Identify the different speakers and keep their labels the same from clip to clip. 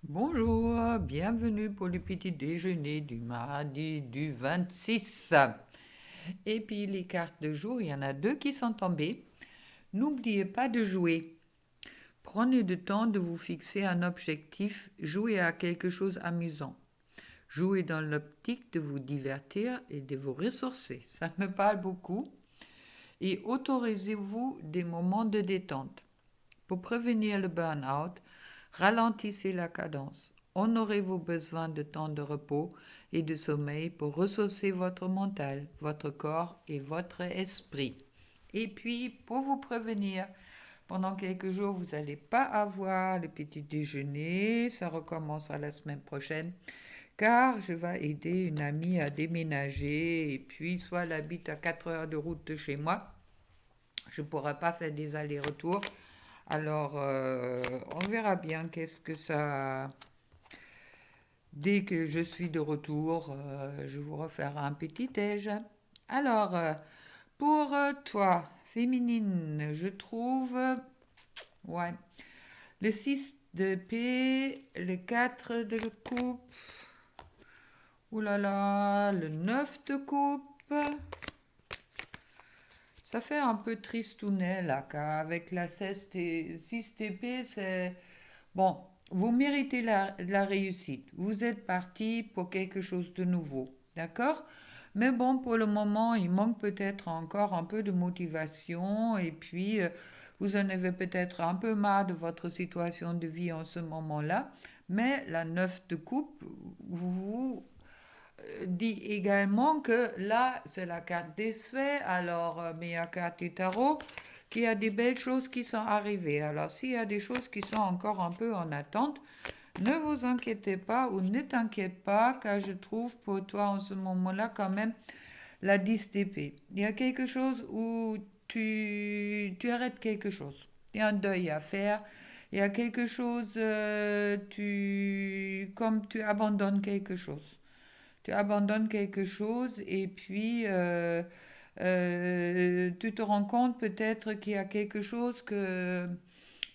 Speaker 1: Bonjour, bienvenue pour le petit déjeuner du mardi du 26. Et puis les cartes de jour, il y en a deux qui sont tombées. N'oubliez pas de jouer. Prenez le temps de vous fixer un objectif, jouez à quelque chose amusant. Jouez dans l'optique de vous divertir et de vous ressourcer. Ça me parle beaucoup. Et autorisez-vous des moments de détente. Pour prévenir le burn-out, ralentissez la cadence. Honorez vos besoins de temps de repos et de sommeil pour ressourcer votre mental, votre corps et votre esprit. Et puis, pour vous prévenir, pendant quelques jours, vous n'allez pas avoir le petit déjeuner. Ça recommencera la semaine prochaine. Car je vais aider une amie à déménager. Et puis, soit elle habite à 4 heures de route de chez moi. Je ne pourrai pas faire des allers-retours. Alors, on verra bien qu'est-ce que ça. Dès que je suis de retour, je vous referai un petit déj. Alors, pour toi, féminine, je trouve. Ouais. Le 6 de P, le 4 de coupe. Ouh là là, le 9 de coupe. Ça fait un peu tristounet là, car avec la 6 TP, c'est. Bon, vous méritez la réussite. Vous êtes parti pour quelque chose de nouveau. D'accord? Mais bon, pour le moment, il manque peut-être encore un peu de motivation et puis vous en avez peut-être un peu marre de votre situation de vie en ce moment-là. Mais la 9 de coupe vous dit également que là, c'est la carte des faits, alors meilleure carte du tarot, qu'il y a des belles choses qui sont arrivées. Alors s'il y a des choses qui sont encore un peu en attente, ne vous inquiétez pas ou ne t'inquiète pas, car je trouve pour toi en ce moment-là quand même la 10 d'épée. Il y a quelque chose où tu arrêtes quelque chose. Il y a un deuil à faire. Il y a quelque chose, comme tu abandonnes quelque chose. Tu abandonnes quelque chose et puis tu te rends compte peut-être qu'il y a quelque chose que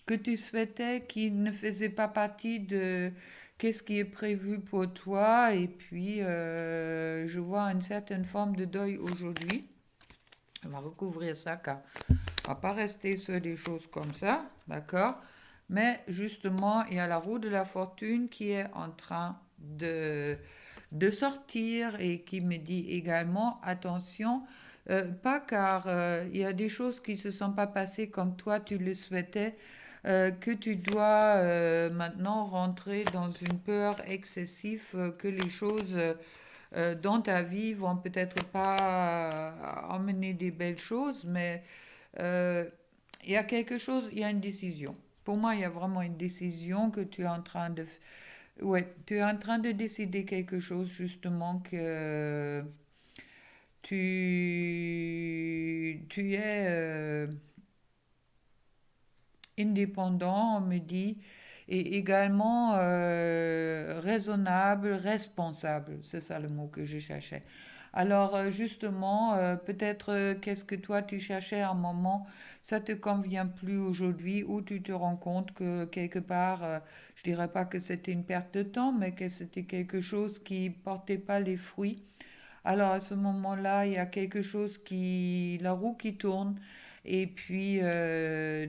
Speaker 1: tu souhaitais qui ne faisait pas partie de qu'est-ce qui est prévu pour toi. Et puis je vois une certaine forme de deuil aujourd'hui. On va recouvrir ça car on va pas rester sur des choses comme ça, d'accord? Mais justement, il y a la roue de la fortune qui est en train de sortir et qui me dit également attention, pas car il y a des choses qui ne se sont pas passées comme toi tu le souhaitais, que tu dois maintenant rentrer dans une peur excessive que les choses dans ta vie vont peut-être pas emmener des belles choses, mais euh, il y a quelque chose, il y a une décision. Pour moi, il y a vraiment une décision que tu es en train de. Ouais, tu es en train de décider quelque chose justement que tu es indépendant, on me dit, et également raisonnable, responsable. C'est ça le mot que je cherchais. Alors justement, peut-être qu'est-ce que toi tu cherchais à un moment, ça te convient plus aujourd'hui, ou tu te rends compte que quelque part, je dirais pas que c'était une perte de temps, mais que c'était quelque chose qui portait pas les fruits. Alors à ce moment-là, il y a quelque chose qui, la roue qui tourne, et puis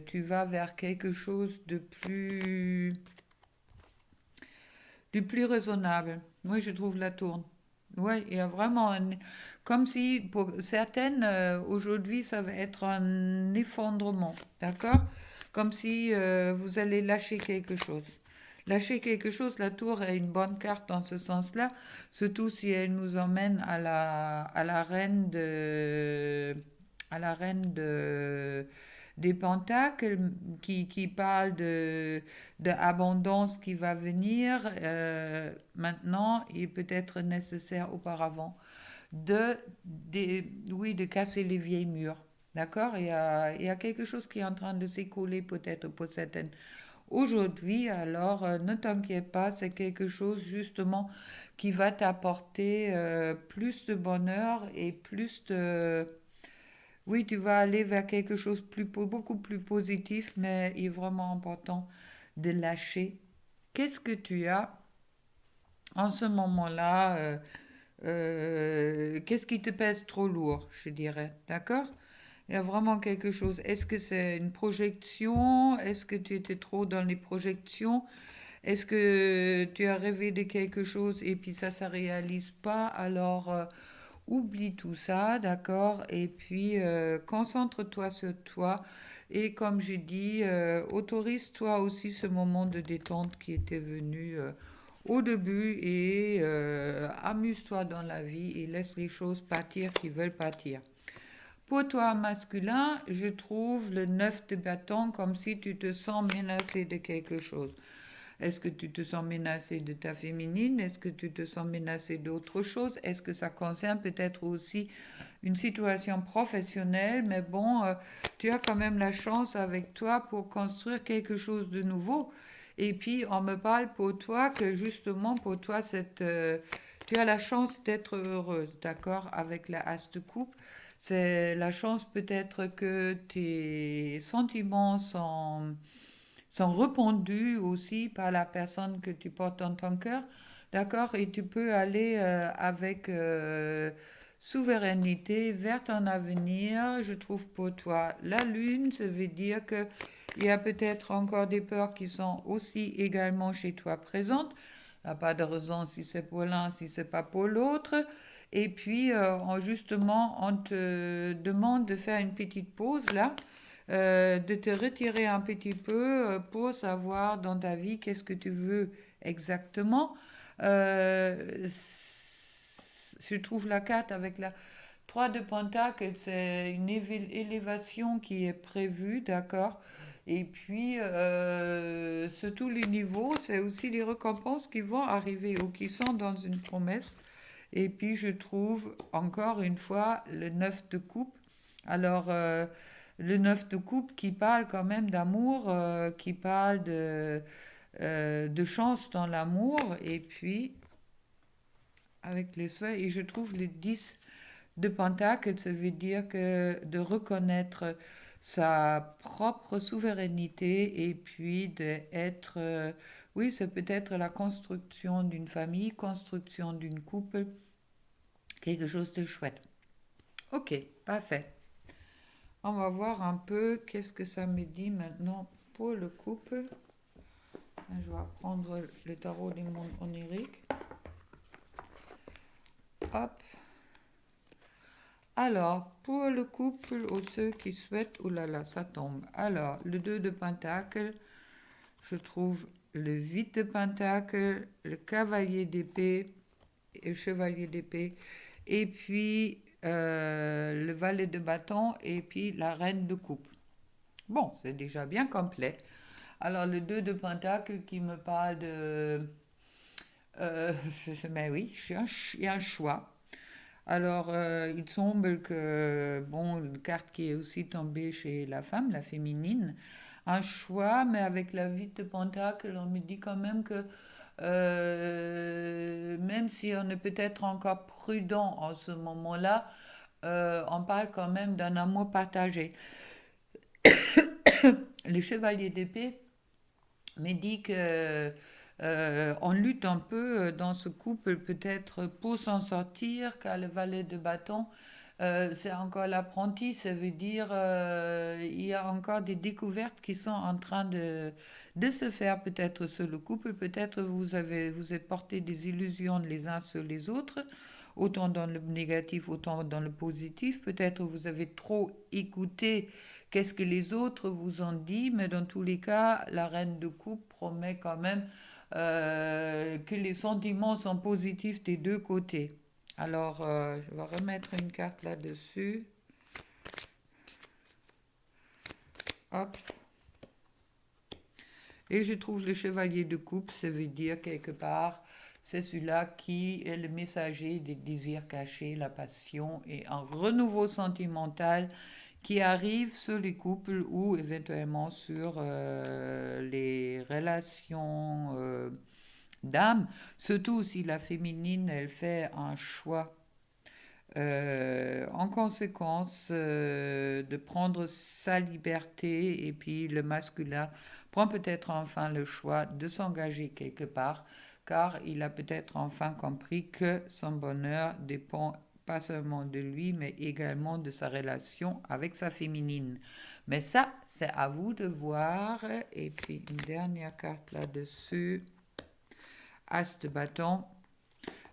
Speaker 1: tu vas vers quelque chose de plus raisonnable. Moi, je trouve la tourne. Ouais, il y a vraiment comme si pour certaines aujourd'hui ça va être un effondrement, d'accord? Comme si vous allez lâcher quelque chose. Lâcher quelque chose, la tour est une bonne carte dans ce sens-là, surtout si elle nous emmène à la reine des pentacles qui parle d'abondance qui va venir. Maintenant, il peut être nécessaire auparavant oui, de casser les vieilles murs. D'accord? Il y a quelque chose qui est en train de s'écouler peut-être pour certaines. Aujourd'hui, alors, ne t'inquiète pas, c'est quelque chose justement qui va t'apporter plus de bonheur et plus de. Oui, tu vas aller vers quelque chose beaucoup plus positif, mais il est vraiment important de lâcher qu'est-ce que tu as en ce moment-là, qu'est-ce qui te pèse trop lourd, je dirais, d'accord? Il y a vraiment quelque chose. Est-ce que c'est une projection? Est-ce que tu étais trop dans les projections? Est-ce que tu as rêvé de quelque chose et puis ça réalise pas? Alors, oublie tout ça, d'accord? Et puis, concentre-toi sur toi. Et comme j'ai dit, autorise-toi aussi ce moment de détente qui était venu au début et amuse-toi dans la vie et laisse les choses partir qui veulent partir. Pour toi, masculin, je trouve le 9 de bâton comme si tu te sens menacé de quelque chose. Est-ce que tu te sens menacé de ta féminine? Est-ce que tu te sens menacé d'autre chose? Est-ce que ça concerne peut-être aussi une situation professionnelle? Mais bon, tu as quand même la chance avec toi pour construire quelque chose de nouveau. Et puis, on me parle pour toi que justement, pour toi, tu as la chance d'être heureuse, d'accord, avec la As de coupe. C'est la chance peut-être que tes sentiments sont répondus aussi par la personne que tu portes dans ton cœur, d'accord? Et tu peux aller avec souveraineté vers ton avenir. Je trouve pour toi la lune, ça veut dire que il y a peut-être encore des peurs qui sont aussi également chez toi présentes. Il n'y a pas de raison si c'est pour l'un, si c'est pas pour l'autre. Et puis, justement, on te demande de faire une petite pause là, de te retirer un petit peu pour savoir dans ta vie qu'est-ce que tu veux exactement. Je trouve la carte avec la 3 de Pentacle, c'est une élévation qui est prévue, d'accord? Et puis, sur tous les niveaux, c'est aussi les récompenses qui vont arriver ou qui sont dans une promesse. Et puis, je trouve encore une fois le 9 de coupe. Alors, le 9 de coupe qui parle quand même d'amour, qui parle de chance dans l'amour. Et puis, avec les souhaits, et je trouve le 10 de Pentacle, ça veut dire que de reconnaître sa propre souveraineté et puis d'être, oui, c'est peut-être la construction d'une famille, construction d'une couple, quelque chose de chouette. Ok, parfait. On va voir un peu qu'est-ce que ça me dit maintenant pour le couple. Je vais prendre le tarot du monde onirique. Hop. Alors, pour le couple ou ceux qui souhaitent, oh là là, ça tombe. Alors, le 2 de Pentacle, je trouve le 8 de Pentacle, le cavalier d'épée et le chevalier d'épée, et puis le valet de bâton, et puis la reine de coupe. Bon, c'est déjà bien complet. Alors, le 2 de Pentacle qui me parle de... euh, mais oui, il y a un choix. Alors, il semble que, bon, une carte qui est aussi tombée chez la femme, la féminine, un choix, mais avec la 8 de Pentacle, on me dit quand même que même si on est peut-être encore prudent en ce moment-là, on parle quand même d'un amour partagé. Le chevalier d'épée me dit que on lutte un peu dans ce couple peut-être pour s'en sortir, car le valet de bâton, c'est encore l'apprenti, ça veut dire il y a encore des découvertes qui sont en train de se faire peut-être sur le couple, peut-être vous êtes porté des illusions les uns sur les autres, autant dans le négatif, autant dans le positif, peut-être vous avez trop écouté qu'est-ce que les autres vous ont dit, mais dans tous les cas, la reine de coupe promet quand même que les sentiments sont positifs des deux côtés. Alors, je vais remettre une carte là-dessus. Hop. Et je trouve le chevalier de coupe, ça veut dire quelque part, c'est celui-là qui est le messager des désirs cachés, la passion et un renouveau sentimental qui arrive sur les couples ou éventuellement sur les relations d'âme, surtout si la féminine, elle fait un choix en conséquence de prendre sa liberté et puis le masculin prend peut-être enfin le choix de s'engager quelque part, car il a peut-être enfin compris que son bonheur dépend pas seulement de lui, mais également de sa relation avec sa féminine. Mais ça, c'est à vous de voir. Et puis une dernière carte là-dessus. As de bâton.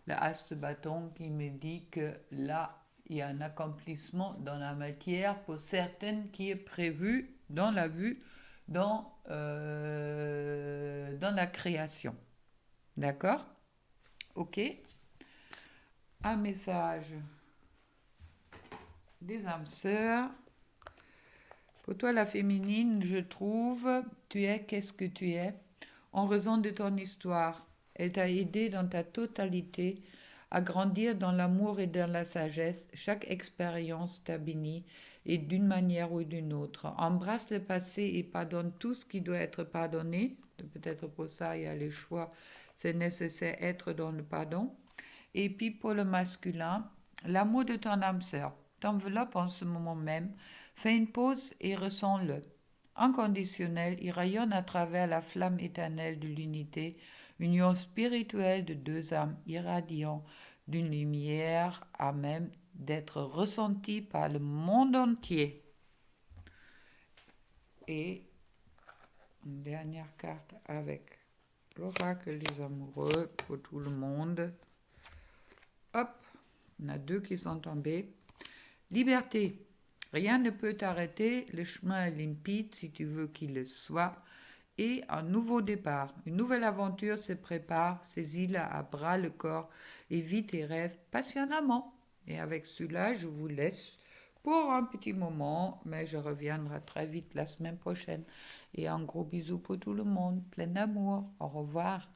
Speaker 1: Le as de bâton qui me dit que là, il y a un accomplissement dans la matière pour certaines qui est prévu dans la vue, dans la création. D'accord? Ok. Un message des âmes sœurs. Pour toi, la féminine, je trouve, tu es qu'est-ce que tu es en raison de ton histoire. Elle t'a aidé dans ta totalité à grandir dans l'amour et dans la sagesse. Chaque expérience t'a béni et d'une manière ou d'une autre. Embrasse le passé et pardonne tout ce qui doit être pardonné. Peut-être pour ça, il y a les choix. C'est nécessaire être dans le pardon. Et puis pour le masculin, l'amour de ton âme sœur t'enveloppe en ce moment même. Fais une pause et ressens-le. Inconditionnel, il rayonne à travers la flamme éternelle de l'unité, union spirituelle de deux âmes irradiant d'une lumière à même d'être ressentie par le monde entier. Et une dernière carte avec l'oracle des amoureux pour tout le monde. Hop, on a deux qui sont tombés. Liberté. Rien ne peut t'arrêter, le chemin est limpide si tu veux qu'il le soit. Et un nouveau départ, une nouvelle aventure se prépare, saisis-la à bras le corps et vis tes rêves passionnément. Et avec cela, je vous laisse pour un petit moment, mais je reviendrai très vite la semaine prochaine. Et un gros bisou pour tout le monde, plein d'amour. Au revoir.